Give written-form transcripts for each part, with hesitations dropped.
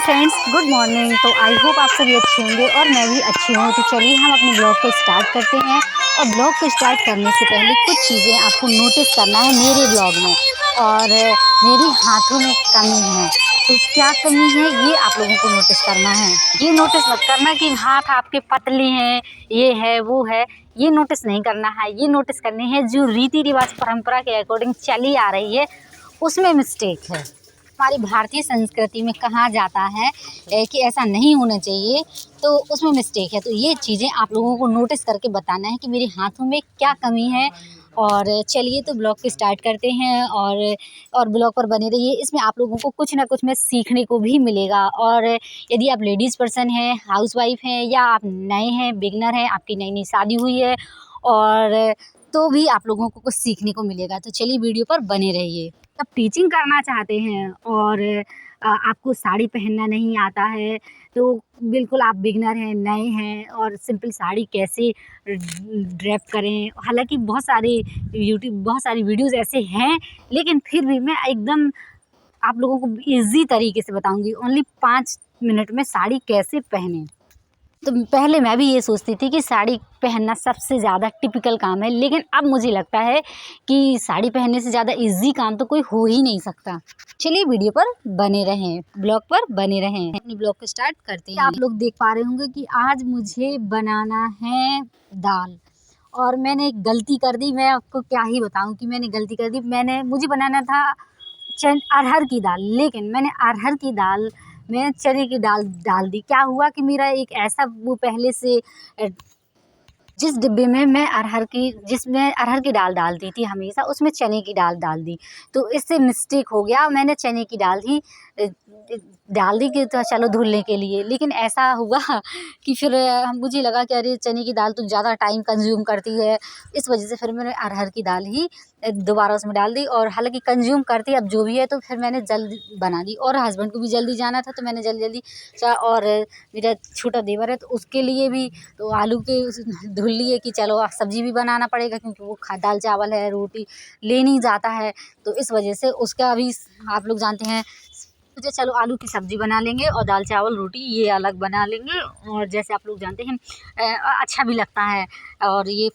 Friends, good morning. तो I hope आप सभी अच्छे होंगे और मैं भी अच्छी हूँ। तो चलिए हम अपने ब्लॉग को स्टार्ट करते हैं। और ब्लॉग को स्टार्ट करने से पहले कुछ चीज़ें आपको नोटिस करना है मेरे ब्लॉग में। और मेरी हाथों में कमी है, तो क्या कमी है ये आप लोगों को नोटिस करना है। ये नोटिस मत करना कि हाथ आपके पतले हैं, ये है वो है, ये नोटिस नहीं करना है। ये नोटिस करने हैं जो रीति रिवाज परंपरा के अकॉर्डिंग चली आ रही है, उसमें मिस्टेक है। हमारी भारतीय संस्कृति में कहा जाता है कि ऐसा नहीं होना चाहिए, तो उसमें मिस्टेक है। तो ये चीज़ें आप लोगों को नोटिस करके बताना है कि मेरे हाथों में क्या कमी है। और चलिए तो ब्लॉग को स्टार्ट करते हैं और ब्लॉग पर बने रहिए। इसमें आप लोगों को कुछ ना कुछ में सीखने को भी मिलेगा। और यदि आप लेडीज़ पर्सन हैं, हाउसवाइफ हैं, या आप नए हैं, बिगनर हैं, आपकी नई नई शादी हुई है, और तो भी आप लोगों को कुछ सीखने को मिलेगा। तो चलिए वीडियो पर बने रहिए। आप टीचिंग करना चाहते हैं और आपको साड़ी पहनना नहीं आता है, तो बिल्कुल आप बिगनर हैं, नए हैं, और सिंपल साड़ी कैसे ड्रेप करें। हालांकि बहुत सारी वीडियोस ऐसे हैं, लेकिन फिर भी मैं एकदम आप लोगों को इजी तरीके से बताऊंगी। ओनली 5 मिनट में साड़ी कैसे पहने। तो पहले मैं भी ये सोचती थी कि साड़ी पहनना सबसे ज़्यादा टिपिकल काम है, लेकिन अब मुझे लगता है कि साड़ी पहनने से ज़्यादा इजी काम तो कोई हो ही नहीं सकता। चलिए वीडियो पर बने रहें, ब्लॉग पर बने रहें। अपनी ब्लॉग को स्टार्ट करते हैं। आप लोग देख पा रहे होंगे कि आज मुझे बनाना है दाल, और मैंने एक गलती कर दी। मैं आपको क्या ही बताऊं कि मैंने गलती कर दी। मुझे बनाना था अरहर की दाल, लेकिन मैंने अरहर की दाल में चने की दाल डाल दी। क्या हुआ कि मेरा एक ऐसा वो पहले से जिस डिब्बे में मैं जिसमें अरहर की दाल डालती थी हमेशा, उसमें चने की दाल डाल दी। तो इससे मिस्टेक हो गया, मैंने चने की दाल ही डाल दी कि तो चलो धुलने के लिए। लेकिन ऐसा हुआ कि फिर मुझे लगा कि अरे चने की दाल तो ज़्यादा टाइम कंज्यूम करती है, इस वजह से फिर मैंने अरहर की दाल ही दोबारा उसमें डाल दी। और हालांकि कंज्यूम करती अब जो भी है, तो फिर मैंने जल्दी बना दी। और हस्बैंड को भी जल्दी जाना था, तो मैंने जल्दी और मेरा छोटा देवर है, तो उसके लिए भी तो आलू के धुल लिए कि चलो सब्जी भी बनाना पड़ेगा, क्योंकि वो दाल चावल है, रोटी ले नहीं जाता है। तो इस वजह से उसका भी आप लोग जानते हैं, सोचा चलो आलू की सब्जी बना लेंगे और दाल चावल रोटी ये अलग बना लेंगे। और जैसे आप लोग जानते हैं अच्छा भी लगता है, और ये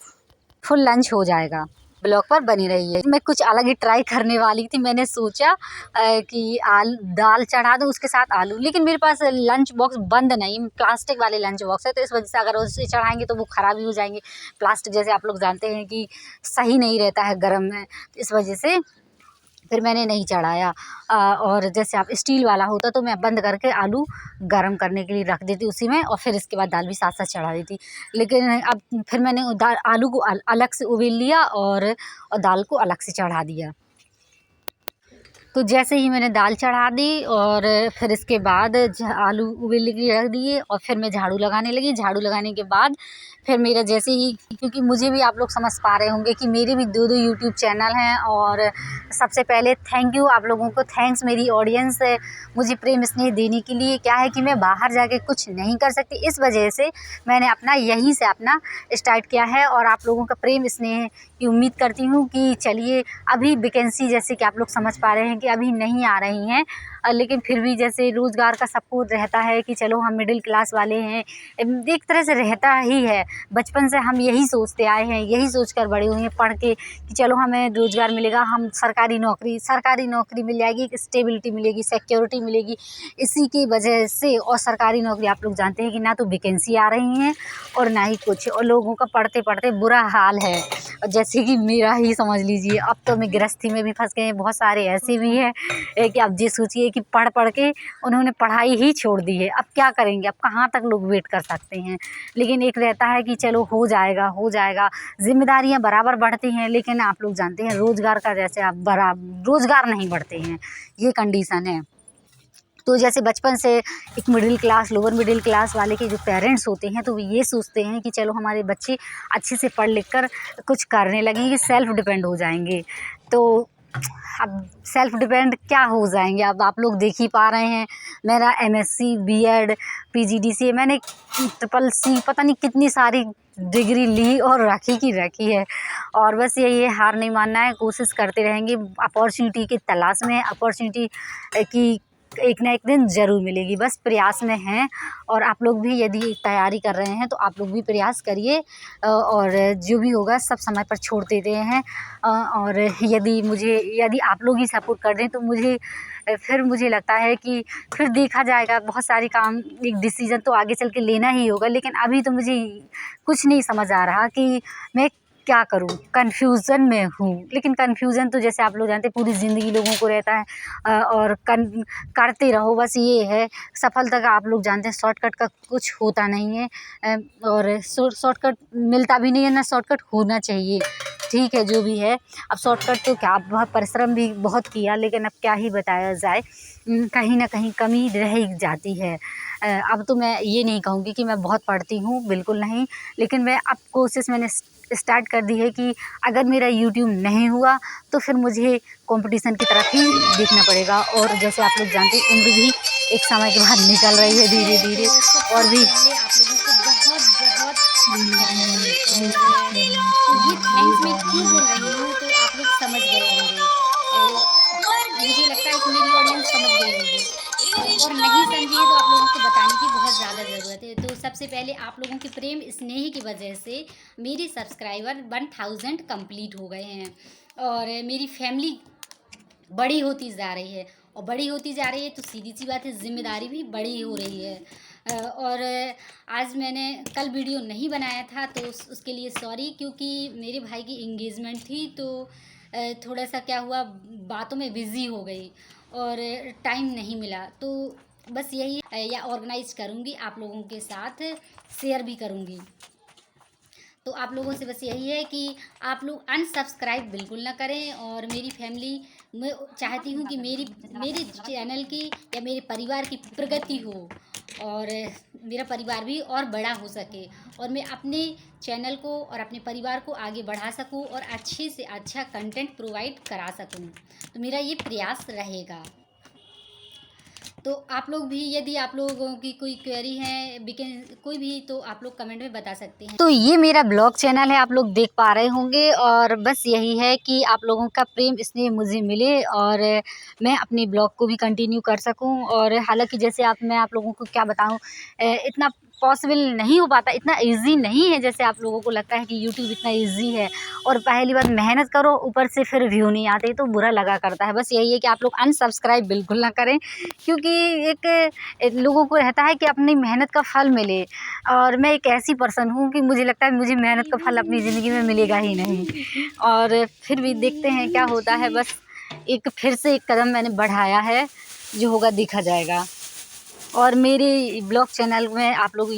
फुल लंच हो जाएगा। ब्लॉग पर बनी रही है। मैं कुछ अलग ही ट्राई करने वाली थी। मैंने सोचा कि दाल चढ़ा दूँ उसके साथ आलू, लेकिन मेरे पास लंच बॉक्स बंद नहीं, प्लास्टिक वाले लंच बॉक्स है, तो इस वजह से अगर उसे चढ़ाएंगे तो वो ख़राब ही हो जाएंगे। प्लास्टिक जैसे आप लोग जानते हैं कि सही नहीं रहता है गर्म में, इस वजह से फिर मैंने नहीं चढ़ाया। और जैसे आप स्टील वाला होता तो मैं बंद करके आलू गर्म करने के लिए रख देती उसी में, और फिर इसके बाद दाल भी साथ साथ चढ़ा देती। लेकिन अब फिर मैंने आलू को अलग से उबल लिया और दाल को अलग से चढ़ा दिया। तो जैसे ही मैंने दाल चढ़ा दी और फिर इसके बाद आलू उबलने के लिए रख दिए, और फिर मैं झाड़ू लगाने लगी। झाड़ू लगाने के बाद फिर मेरा जैसे ही, क्योंकि मुझे भी आप लोग समझ पा रहे होंगे कि मेरे भी 2 यूट्यूब चैनल हैं। और सबसे पहले थैंक यू आप लोगों को, थैंक्स मेरी ऑडियंस है मुझे प्रेम स्नेह देने के लिए। क्या है कि मैं बाहर जाके कुछ नहीं कर सकती, इस वजह से मैंने यहीं से अपना स्टार्ट किया है। और आप लोगों का प्रेम स्नेह की उम्मीद करती हूँ कि चलिए अभी वैकेंसी जैसे कि आप लोग समझ पा रहे हैं कि अभी नहीं आ रही हैं, लेकिन फिर भी जैसे रोज़गार का सबको रहता है कि चलो हम मिडिल क्लास वाले हैं, एक तरह से रहता ही है। बचपन से हम यही सोचते आए हैं, यही सोचकर बड़े हुए हैं पढ़ के कि चलो हमें रोज़गार मिलेगा, हम सरकारी नौकरी मिल जाएगी, एक स्टेबिलिटी मिलेगी, सिक्योरिटी मिलेगी। इसी की वजह से, और सरकारी नौकरी आप लोग जानते हैं कि ना तो वैकेंसी आ रही हैं और ना ही कुछ, और लोगों का पढ़ते पढ़ते बुरा हाल है। और जैसे कि मेरा ही समझ लीजिए, अब तो मैं गृहस्थी में भी फंस गए हैं। बहुत सारे ऐसे भी हैं कि अब ये सोचिए कि पढ़ पढ़ के उन्होंने पढ़ाई ही छोड़ दी है। अब क्या करेंगे, अब कहाँ तक लोग वेट कर सकते हैं। लेकिन एक रहता है कि चलो हो जाएगा। जिम्मेदारियां बराबर बढ़ती हैं, लेकिन आप लोग जानते हैं रोज़गार का जैसे आप रोज़गार नहीं बढ़ते हैं, ये कंडीशन है। तो जैसे बचपन से एक middle class, lower middle class वाले के जो पेरेंट्स होते हैं, तो वो ये सोचते हैं कि चलो हमारे बच्चे अच्छे से पढ़ लिख कर कुछ करने लगेंगे, सेल्फ डिपेंड हो जाएंगे। तो अब सेल्फ डिपेंड क्या हो जाएंगे, अब आप लोग देख ही पा रहे हैं। मेरा MSc BEd PGDCA, मैंने CCC पता नहीं कितनी सारी डिग्री ली और रखी है। और बस यही है, हार नहीं मानना है, कोशिश करते रहेंगे। अपॉर्चुनिटी की तलाश में, अपॉर्चुनिटी की एक ना एक दिन ज़रूर मिलेगी, बस प्रयास में हैं। और आप लोग भी यदि तैयारी कर रहे हैं तो आप लोग भी प्रयास करिए, और जो भी होगा सब समय पर छोड़ देते हैं। और यदि आप लोग ही सपोर्ट कर दें तो फिर मुझे लगता है कि फिर देखा जाएगा। बहुत सारे काम, एक डिसीज़न तो आगे चल के लेना ही होगा, लेकिन अभी तो मुझे कुछ नहीं समझ आ रहा कि मैं क्या करूं, कन्फ्यूज़न में हूँ। लेकिन कन्फ्यूज़न तो जैसे आप लोग जानते हैं पूरी ज़िंदगी लोगों को रहता है, और करते रहो, बस ये है। सफलता का आप लोग जानते हैं शॉर्टकट का कुछ होता नहीं है, और शॉर्टकट मिलता भी नहीं है, ना शॉर्टकट होना चाहिए। ठीक है, जो भी है। अब शॉर्टकट तो क्या, बहुत परिश्रम भी बहुत किया, लेकिन अब क्या ही बताया जाए, कहीं ना कहीं कमी रह ही जाती है। अब तो मैं ये नहीं कहूँगी कि मैं बहुत पढ़ती हूँ, बिल्कुल नहीं। लेकिन मैं अब कोशिश मैंने स्टार्ट कर दी है कि अगर मेरा यूट्यूब नहीं हुआ तो फिर मुझे कंपटीशन की तरफ ही देखना पड़ेगा। और जैसे आप लोग जानते हैं उम्र भी एक समय के बाद निकल रही है धीरे धीरे, और भी आप लोगों को बहुत ये थैंक्स मैं क्यों बोल रही हूँ तो आप लोग समझ गए होंगे। मुझे लगता है कि मेरी ऑडियंस समझ गई होगी, और नहीं समझी है तो आप लोगों को बताने की बहुत ज़्यादा ज़रूरत है। तो सबसे पहले आप लोगों के प्रेम स्नेह की वजह से मेरे सब्सक्राइबर 1000 कंप्लीट हो गए हैं, और मेरी फैमिली बड़ी होती जा रही है। और बड़ी होती जा रही है तो सीधी सी बात है, जिम्मेदारी भी बड़ी हो रही है। और आज मैंने कल वीडियो नहीं बनाया था तो उसके लिए सॉरी, क्योंकि मेरे भाई की इंगेजमेंट थी, तो थोड़ा सा क्या हुआ, बातों में बिज़ी हो गई और टाइम नहीं मिला। तो बस यही या ऑर्गेनाइज करूँगी, आप लोगों के साथ शेयर भी करूँगी। तो आप लोगों से बस यही है कि आप लोग अनसब्सक्राइब बिल्कुल ना करें। और मेरी फैमिली, मैं चाहती हूँ कि मेरे चैनल की या मेरे परिवार की प्रगति हो, और मेरा परिवार भी और बड़ा हो सके, और मैं अपने चैनल को और अपने परिवार को आगे बढ़ा सकूं और अच्छे से अच्छा कंटेंट प्रोवाइड करा सकूं। तो मेरा ये प्रयास रहेगा। तो आप लोग भी, यदि आप लोगों की कोई क्वेरी है, कोई भी, तो आप लोग कमेंट में बता सकते हैं। तो ये मेरा ब्लॉग चैनल है, आप लोग देख पा रहे होंगे, और बस यही है कि आप लोगों का प्रेम इसलिए मुझे मिले और मैं अपने ब्लॉग को भी कंटिन्यू कर सकूं। और हालांकि जैसे मैं आप लोगों को क्या बताऊं, इतना पॉसिबल नहीं हो पाता, इतना इजी नहीं है जैसे आप लोगों को लगता है कि यूट्यूब इतना इजी है। और पहली बार मेहनत करो, ऊपर से फिर व्यू नहीं आते तो बुरा लगा करता है। बस यही है कि आप लोग अनसब्सक्राइब बिल्कुल ना करें, क्योंकि एक लोगों को रहता है कि अपनी मेहनत का फल मिले, और मैं एक ऐसी पर्सन हूँ कि मुझे लगता है मुझे मेहनत का फल अपनी ज़िंदगी में मिलेगा ही नहीं। और फिर भी देखते हैं क्या होता है। बस फिर से एक कदम मैंने बढ़ाया है, जो होगा देखा जाएगा। और मेरे ब्लॉग चैनल में आप लोग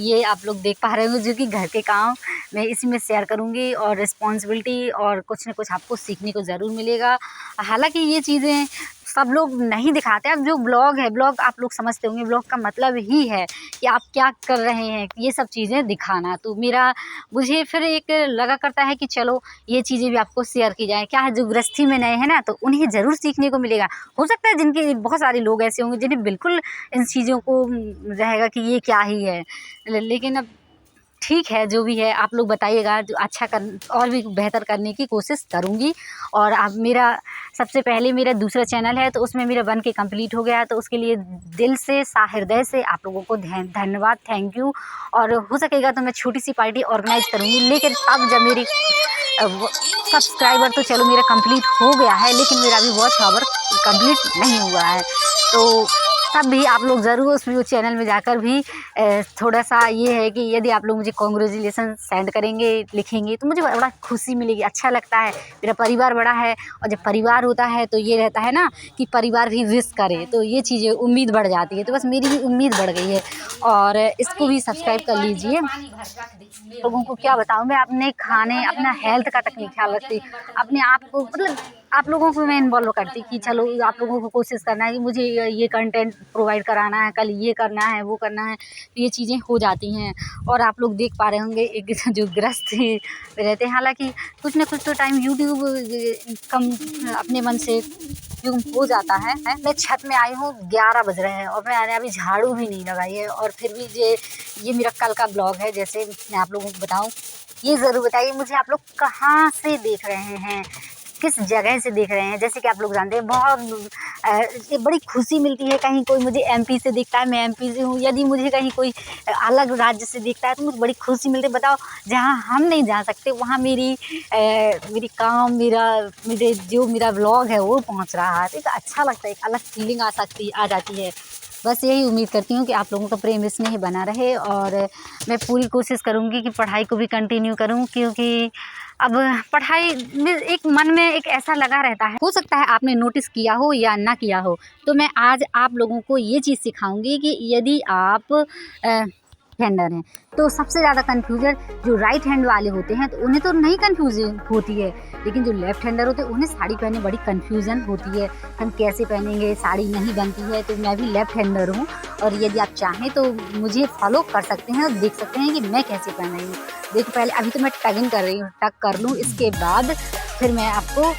देख पा रहे होंगे, जो कि घर के काम मैं इसी में शेयर करूंगी, और रिस्पॉन्सिबिलिटी, और कुछ न कुछ आपको सीखने को ज़रूर मिलेगा। हालांकि ये चीज़ें सब लोग नहीं दिखाते। अब जो ब्लॉग है, ब्लॉग आप लोग समझते होंगे, ब्लॉग का मतलब ही है कि आप क्या कर रहे हैं, ये सब चीज़ें दिखाना। तो मुझे फिर एक लगा करता है कि चलो ये चीज़ें भी आपको शेयर की जाए। क्या है, जो गृहस्थी में नए हैं ना, तो उन्हें ज़रूर सीखने को मिलेगा। हो सकता है जिनके बहुत सारे लोग ऐसे होंगे जिन्हें बिल्कुल इन चीज़ों को रहेगा कि ये क्या ही है, लेकिन अब ठीक है, जो भी है आप लोग बताइएगा, जो अच्छा और भी बेहतर करने की कोशिश करूँगी। और अब सबसे पहले मेरा दूसरा चैनल है, तो उसमें मेरा बन के कंप्लीट हो गया, तो उसके लिए दिल से हृदय से आप लोगों को धन्यवाद, थैंक यू। और हो सकेगा तो मैं छोटी सी पार्टी ऑर्गेनाइज करूँगी, लेकिन तब जब मेरी सब्सक्राइबर, तो चलो मेरा कंप्लीट हो गया है, लेकिन मेरा अभी वॉच आवर कंप्लीट नहीं हुआ है। तो तब भी आप लोग ज़रूर उस चैनल में जाकर भी थोड़ा सा ये है कि यदि आप लोग मुझे कॉन्ग्रेचुलेसन सेंड करेंगे, लिखेंगे, तो मुझे बड़ा खुशी मिलेगी, अच्छा लगता है। मेरा परिवार बड़ा है, और जब परिवार होता है तो ये रहता है ना कि परिवार भी विश करे, तो ये चीज़ें उम्मीद बढ़ जाती है। तो बस मेरी भी उम्मीद बढ़ गई है, और इसको भी सब्सक्राइब कर लीजिए। लोगों को क्या बताऊँ, मैं अपने खाने, अपना हेल्थ का तक नहीं ख्याल रखती, अपने आप को, मतलब आप लोगों को मैं इन्वॉल्व करती कि चलो आप लोगों को कोशिश करना है कि मुझे ये कंटेंट प्रोवाइड कराना है, कल ये करना है, वो करना है, तो ये चीज़ें हो जाती हैं। और आप लोग देख पा रहे होंगे एक जो ग्रस्त रहते हैं, हालांकि कुछ ना कुछ तो टाइम यूट्यूब कम अपने मन से क्यों हो जाता है। मैं छत में आई हूँ, 11 बज रहे हैं, और मैंने अभी झाड़ू भी नहीं लगाई है, और फिर भी ये मेरा कल का ब्लॉग है। जैसे मैं आप लोगों को बताऊँ, ये ज़रूर बताइए मुझे आप लोग कहाँ से देख रहे हैं, किस जगह से देख रहे हैं। जैसे कि आप लोग जानते हैं बहुत ये बड़ी खुशी मिलती है, कहीं कोई मुझे एमपी से देखता है, मैं एमपी से हूँ, यदि मुझे कहीं कोई अलग राज्य से देखता है तो मुझे बड़ी खुशी मिलती है। बताओ, जहाँ हम नहीं जा सकते वहाँ मेरी काम मेरा व्लॉग है वो पहुँच रहा है, तो एक अच्छा लगता है, एक अलग फीलिंग आ जाती है। बस यही उम्मीद करती हूँ कि आप लोगों का प्रेम स्नेह बना रहे, और मैं पूरी कोशिश करूँगी कि पढ़ाई को भी कंटिन्यू करूँ, क्योंकि अब पढ़ाई में एक मन में एक ऐसा लगा रहता है। हो सकता है आपने नोटिस किया हो या ना किया हो, तो मैं आज आप लोगों को ये चीज़ सिखाऊंगी कि यदि आप हैंडर हैं तो सबसे ज़्यादा कन्फ्यूजन जो राइट हैंड वाले होते हैं तो उन्हें तो नहीं कन्फ्यूजन होती है, लेकिन जो लेफ्ट हैंडर होते हैं उन्हें साड़ी पहनने बड़ी कन्फ्यूजन होती है। हम कैसे पहनेंगे, साड़ी नहीं बनती है। तो मैं भी लेफ्ट हैंडर हूँ, और यदि आप चाहें तो मुझे फॉलो कर सकते हैं और देख सकते हैं कि मैं कैसे पहन रही हूँ। देखो, पहले अभी तो मैं टगिंग कर रही हूँ, टग कर लूँ, इसके बाद फिर मैं आपको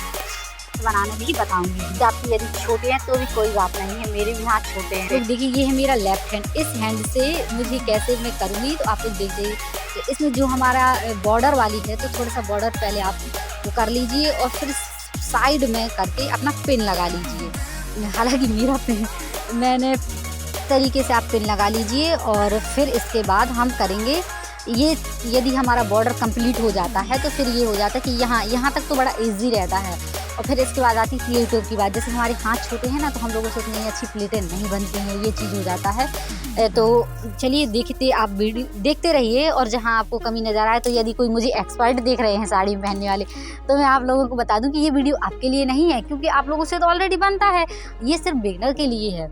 बनाना भी बताऊंगी। आपकी यदि छोटे हैं तो भी कोई बात नहीं है, मेरे भी हाथ छोटे हैं। तो देखिए, ये है मेरा लेफ्ट हैंड, इस हैंड से मुझे कैसे मैं करूँगी तो आप लोग देखिए। तो इसमें जो हमारा बॉर्डर वाली है तो थोड़ा सा बॉर्डर पहले आप वो कर लीजिए, और फिर साइड में करके अपना पिन लगा लीजिए। हालांकि मेरा पिन मैंने तरीके से आप पिन लगा लीजिए, और फिर इसके बाद हम करेंगे ये। यदि हमारा बॉर्डर कंप्लीट हो जाता है तो फिर ये हो जाता है कि यहाँ तक तो बड़ा इजी रहता है। और फिर इसके बाद आती है प्लेटों की बात। जैसे हमारे हाथ छोटे हैं ना, तो हम लोगों से उतनी अच्छी प्लेटें नहीं बनती हैं, ये चीज़ हो जाता है। तो चलिए देखते, आप वीडियो देखते रहिए, और जहाँ आपको कमी नज़र आए, तो यदि कोई मुझे एक्सपर्ट देख रहे हैं साड़ी पहनने वाले, तो मैं आप लोगों को बता दूं कि ये वीडियो आपके लिए नहीं है, क्योंकि आप लोगों से तो ऑलरेडी बनता है, ये सिर्फ बिगनर के लिए है।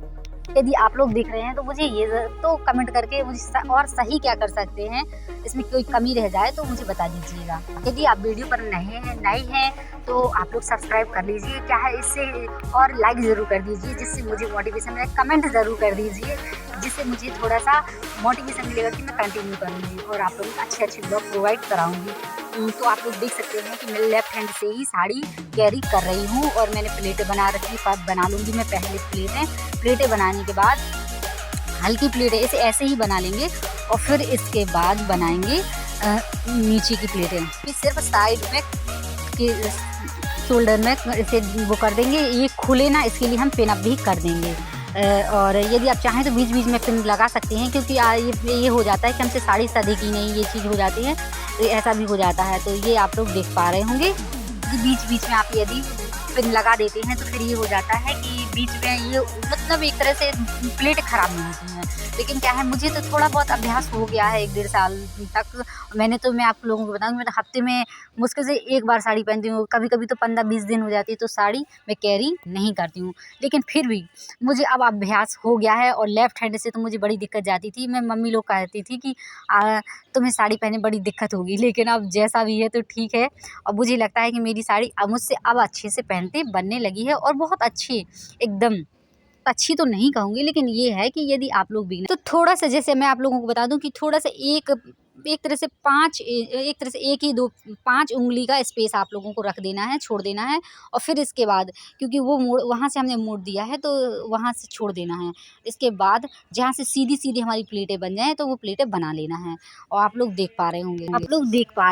यदि आप लोग देख रहे हैं तो मुझे ये तो कमेंट करके मुझे और सही क्या कर सकते हैं, इसमें कोई कमी रह जाए तो मुझे बता दीजिएगा। यदि आप वीडियो पर नए हैं तो आप लोग सब्सक्राइब कर लीजिए, क्या है इससे, और लाइक ज़रूर कर दीजिए, जिससे मुझे मोटिवेशन मिले। कमेंट ज़रूर कर दीजिए, जिससे मुझे थोड़ा सा मोटिवेशन मिलेगा कि मैं कंटिन्यू करूँगी और आप लोगों को अच्छे ब्लॉग प्रोवाइड कराऊँगी। तो आप लोग देख सकते हैं कि मैं लेफ्ट हैंड से ही साड़ी कैरी कर रही हूँ, और मैंने प्लेटें बना रखी, बना लूँगी मैं पहले प्लेटें बनाने के बाद हल्की प्लेटें ऐसे ही बना लेंगे, और फिर इसके बाद बनाएंगे नीचे की प्लेटें। सिर्फ साइड में कि शोल्डर में इसे वो कर देंगे, ये खुले ना, इसके लिए हम पिन अप भी कर देंगे। और यदि आप चाहें तो बीच बीच में पिन लगा सकते हैं, क्योंकि ये हो जाता है कि हमसे साड़ी सधेगी नहीं, ये चीज़ हो जाती है, तो ऐसा भी हो जाता है। तो ये आप लोग देख पा रहे होंगे कि बीच बीच में आप यदि पिन लगा देते हैं तो फिर ये हो जाता है कि बीच में ये मतलब एक तरह से प्लेट ख़राब नहीं होती हैं। लेकिन क्या है, मुझे तो थोड़ा बहुत अभ्यास हो गया है 1-1.5 साल तक। मैं आप लोगों को बताऊँ, मैं तो हफ्ते में मुश्किल से एक बार साड़ी पहनती हूँ, कभी कभी तो 15-20 दिन हो जाती है तो साड़ी मैं कैरी नहीं करती हूँ। लेकिन फिर भी मुझे अब अभ्यास हो गया है, और लेफ्ट हैंड से तो मुझे बड़ी दिक्कत जाती थी। मैं मम्मी लोग कहती थी कि तुम्हें साड़ी पहने बड़ी दिक्कत होगी, लेकिन अब जैसा भी है तो ठीक है। और मुझे लगता है कि मेरी साड़ी अब मुझसे अब अच्छे से पहनते बनने लगी है, और बहुत अच्छी, एकदम अच्छी तो नहीं कहूँगी, लेकिन ये है कि यदि आप लोग भी तो थोड़ा सा, जैसे मैं आप लोगों को बता दूं कि थोड़ा सा एक तरह से 1 ही 2 5 उंगली का स्पेस आप लोगों को रख देना है, छोड़ देना है। और फिर इसके बाद, क्योंकि वो मोड़ वहाँ से हमने मोड़ दिया है तो वहाँ से छोड़ देना है। इसके बाद जहाँ से सीधी सीधी हमारी प्लेटें बन जाएँ तो वो प्लेटें बना लेना है। और आप लोग देख पा रहे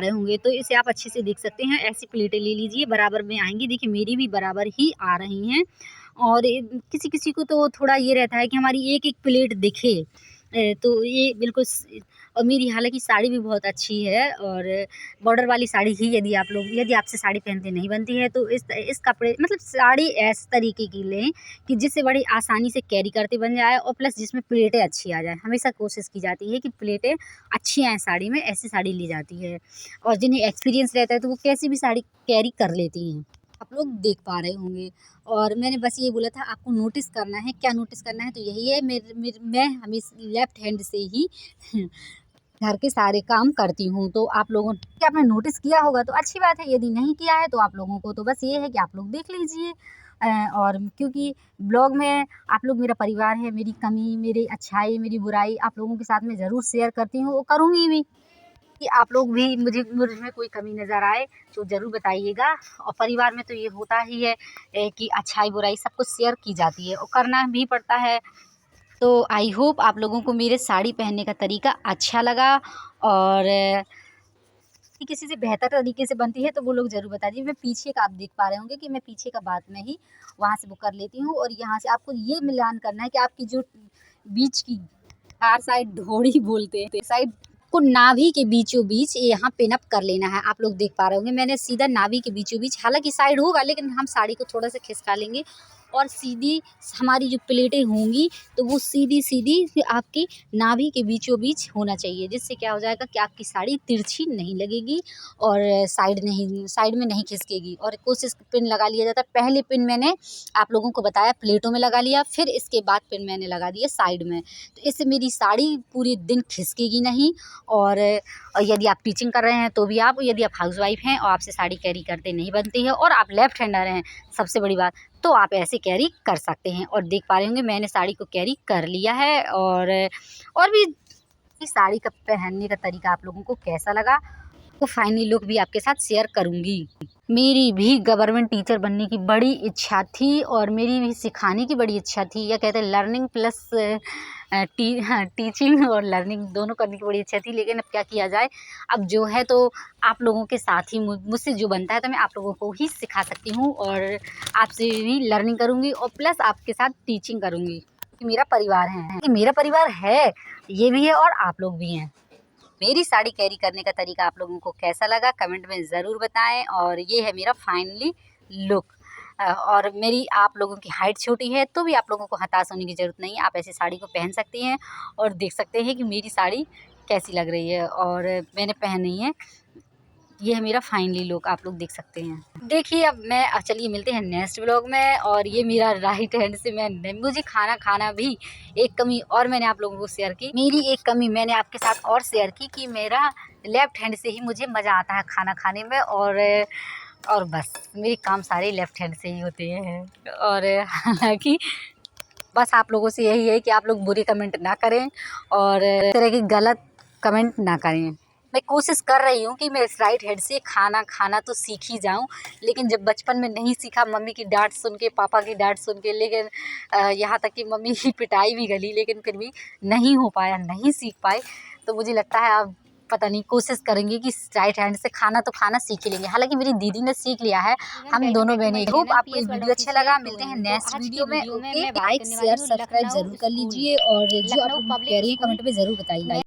होंगे, तो इसे आप अच्छे से देख सकते हैं। ऐसी प्लेटें ले लीजिए, बराबर में आएंगी। देखिए, मेरी भी बराबर ही आ रही हैं। और किसी किसी को तो थोड़ा ये रहता है कि हमारी एक एक प्लेट दिखे, तो ये बिल्कुल और मेरी हालांकि साड़ी भी बहुत अच्छी है, और बॉर्डर वाली साड़ी ही यदि आपसे साड़ी पहनते नहीं बनती है तो इस कपड़े मतलब साड़ी इस तरीके की लें कि जिससे बड़ी आसानी से कैरी करते बन जाए, और प्लस जिसमें प्लेटें अच्छी आ जाए। हमेशा कोशिश की जाती है कि प्लेटें अच्छी आएँ साड़ी में, ऐसी साड़ी ली जाती है। और जिन्हें एक्सपीरियंस रहता है तो वो कैसी भी साड़ी कैरी कर लेती हैं। आप लोग देख पा रहे होंगे। और मैंने बस ये बोला था आपको नोटिस करना है, क्या नोटिस करना है, तो यही है, मैं हमेशा लेफ्ट हैंड से ही घर के सारे काम करती हूँ। तो आप लोगों ने आपने नोटिस किया होगा तो अच्छी बात है, यदि नहीं किया है तो आप लोगों को तो बस ये है कि आप लोग देख लीजिए। और क्योंकि ब्लॉग में आप लोग मेरा परिवार है, मेरी कमी, मेरी अच्छाई, मेरी बुराई आप लोगों के साथ में ज़रूर शेयर करती हूँ, वो करूँगी भी। कि आप लोग भी मुझमें कोई कमी नज़र आए तो ज़रूर बताइएगा। और परिवार में तो ये होता ही है कि अच्छाई बुराई सब कुछ शेयर की जाती है और करना भी पड़ता है। तो आई होप आप लोगों को मेरे साड़ी पहनने का तरीका अच्छा लगा, और किसी से बेहतर तरीके से बनती है तो वो लोग ज़रूर बता दीजिए। मैं पीछे का आप देख पा रहे होंगे कि मैं पीछे का बात में ही वहाँ से बुक कर लेती हूँ, और यहाँ से आपको ये मिलान करना है कि आपकी जो बीच की चार साइड ढोड़ी बोलते हैं साइड को नाभि के बीचों बीच यहाँ पिन अप कर लेना है। आप लोग देख पा रहे होंगे मैंने सीधा नाभि के बीचों बीच, हालांकि साइड होगा लेकिन हम साड़ी को थोड़ा सा खिसका लेंगे और सीधी हमारी जो प्लेटें होंगी तो वो सीधी सीधी आपकी नाभि के बीचों बीच होना चाहिए, जिससे क्या हो जाएगा कि आपकी साड़ी तिरछी नहीं लगेगी और साइड में नहीं खिसकेगी। और कोशिश पिन लगा लिया जाता है। पहले पिन मैंने आप लोगों को बताया प्लेटों में लगा लिया, फिर इसके बाद पिन मैंने लगा दिया साइड में, तो इससे मेरी साड़ी पूरे दिन खिसकेगी नहीं। और यदि आप टीचिंग कर रहे हैं तो भी आप, यदि आप हाउसवाइफ हैं और आपसे साड़ी कैरी करते नहीं बनती है और आप लेफ्ट हैंडर हैं, सबसे बड़ी बात, तो आप ऐसे कैरी कर सकते हैं। और देख पा रहे होंगे मैंने साड़ी को कैरी कर लिया है। और भी साड़ी का पहनने का तरीका आप लोगों को कैसा लगा वो फाइनली लुक भी आपके साथ शेयर करूंगी। मेरी भी गवर्नमेंट टीचर बनने की बड़ी इच्छा थी और मेरी भी सिखाने की बड़ी इच्छा थी, या कहते हैं लर्निंग प्लस टीचिंग और लर्निंग दोनों करने की बड़ी इच्छा थी। लेकिन अब क्या किया जाए, अब जो है तो आप लोगों के साथ ही मुझसे जो बनता है तो मैं आप लोगों को ही सिखा सकती हूँ और आपसे भी लर्निंग करूँगी और प्लस आपके साथ टीचिंग करूँगी कि मेरा परिवार है, कि मेरा परिवार है ये भी है और आप लोग भी हैं। मेरी साड़ी कैरी करने का तरीका आप लोगों को कैसा लगा कमेंट में ज़रूर बताएं। और ये है मेरा फाइनली लुक। और मेरी आप लोगों की हाइट छोटी है तो भी आप लोगों को हताश होने की ज़रूरत नहीं है, आप ऐसी साड़ी को पहन सकती हैं और देख सकते हैं कि मेरी साड़ी कैसी लग रही है और मैंने पहनी है। ये है मेरा फाइनली लुक, आप लोग देख सकते हैं। देखिए अब मैं चलिए मिलते हैं नेक्स्ट व्लॉग में। और ये मेरा राइट हैंड से मुझे खाना भी एक कमी और मैंने आप लोगों को शेयर की, मेरी एक कमी मैंने आपके साथ और शेयर की कि मेरा लेफ्ट हैंड से ही मुझे मज़ा आता है खाना खाने में। और बस मेरे काम सारे लेफ्ट हैंड से ही होते हैं। और हालांकि बस आप लोगों से यही है कि आप लोग बुरे कमेंट ना करें और इस तरह की गलत कमेंट ना करें। मैं कोशिश कर रही हूँ कि मैं इस राइट हैंड से खाना तो सीख ही जाऊँ, लेकिन जब बचपन में नहीं सीखा, मम्मी की डांट सुन के, पापा की डांट सुन के, लेकिन यहाँ तक कि मम्मी की पिटाई भी गली, लेकिन फिर भी नहीं हो पाया, नहीं सीख पाए। तो मुझे लगता है अब पता नहीं, कोशिश करेंगे कि राइट हैंड से खाना सीख ही लेंगे। हालांकि मेरी दीदी ने सीख लिया है, हम दोनों बहनें। होप आपको ये वीडियो अच्छा लगा। मिलते हैं नेक्स्ट वीडियो में। लाइक शेयर सब्सक्राइब जरूर कर लीजिए और जो आप कह रही हैं कमेंट में ज़रूर बताइए।